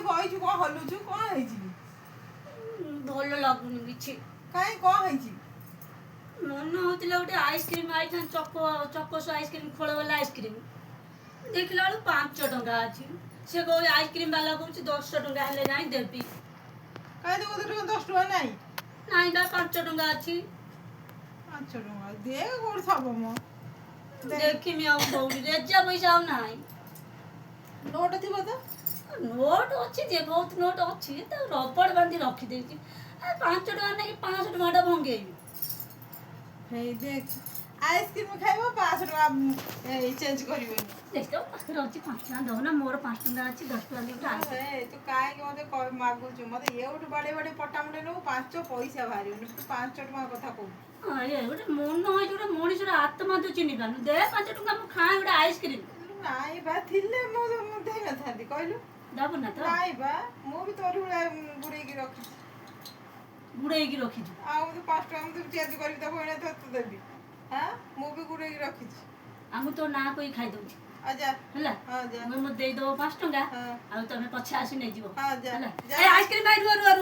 ବଇଛୁ କଣ ହଲୁଛୁ କଣ ହେଇଛି? ଭଲ ଲାଗୁନି କିଛି। କାଇଁ କଣ ହେଇଛି? ମନ ହଉଥିଲା ଗୋଟେ ଆଇସ୍କ୍ରିମ୍ ଆଇଥାନ୍ତି ଚକୋସ ଆଇସ୍କ୍ରିମ୍ ଖୋଳ ବାଲା ଆଇସ୍କ୍ରିମ୍ ଦେଖିଲା ବେଳକୁ 5 ଟଙ୍କା ଅଛି। ସେ କହୁଛି ଆଇସ୍କ୍ରିମ୍ ବାଲା କହୁଛି 10 ଟଙ୍କା ହେଲେ ଯାଇ ଦେବି। କାଇଁ ତୋ କତିରେ 10 ଟଙ୍କା ନାହିଁ? ନାଇଁ ବା 5 ଟଙ୍କା ଅଛି। 5 ଟଙ୍କା ଦେ କୋଉଠି ଥବ ମ ଦେଖିମି ଆଉ କୋଉଠି ରେଜା ପଇସା ଆଉ ନାହିଁ। ନୋଟ ଥିବ ତ? ନୋଟ ଅଛି ଯେ ବହୁତ ନୋଟ ଅଛି ତାକୁ ରବड़ ବାନ୍ଧି ରଖିଦେଇଛି। 5 ଟଙ୍କା ନେଇକି 500 ଟଙ୍କାଟା ଭଙ୍ଗେଇବି। ହେଇ ଦେଖ ଆଇସ୍କ୍ରିମ୍ ଖାଇବ 500 ଟଙ୍କା ଚେଞ୍ଜ କରିବନି। ଦେଖିବ ପାଖରେ ଅଛି 5 ଟଙ୍କା ଦବ ନା ମୋର 5 ଟଙ୍କା ଅଛି 10 ଟଙ୍କା ଦେବି ହେ ତୁ କାହିଁକି ମତେ ମାଗୁଛୁ? ମତେ ଏଉଠୁ ବାଡେଇ ବାଡେଇ ପଟାମୁଣ୍ଡେ ନେବୁ 5 ପଇସା ବାହାରିବନି। ତୁ 5 ଟଙ୍କା କଥା କହୁଛୁ। ଗୋଟେ ମନ ହେଇଛି ଗୋଟେ ମଣିଷର ଆତ୍ମା ତୁ ଚିହ୍ନି ପାରୁନୁ। ଦେ 5 ଟଙ୍କା ମୁଁ ଖାଏ ଗୋଟେ ଆଇସ୍କ୍ରିମ୍। ନାଇଁ ବା ଥିଲେ ମୁଁ ଦେଇନଥାନ୍ତି କହିଲୁ। ଦବୁ ନା ତ? ନାଇଁ ବା ମୁଁ ବି ତୋରି ଭଳିଆ ଗୁଡେଇକି ରଖିଛି। ଗୁଡେଇକି ରଖିଛୁ? ଆଉ 5 ଟଙ୍କା ମୁଁ ଚେଞ୍ଜ କରିକି ଦେବୁ ଏଣେ ତତେ ଦେବି। ମୁଁ ବି ଗୁଡେଇକି ରଖିଛି। ଆଉ ମୁଁ ତୋ ନାଁ କହି ଖାଇଦଉଛି ହେଲା। ହଁ ଯା ମୁଁ ଦେଇଦବ 5 ଟଙ୍କା ହଁ ଆଉ ତମେ ପଛେ ଆସି ନେଇଯିବ ହଁ ଯା ହେଲା। ଯା। ଆଇସ୍କ୍ରିମ୍ ଭାଇ ରୁହ।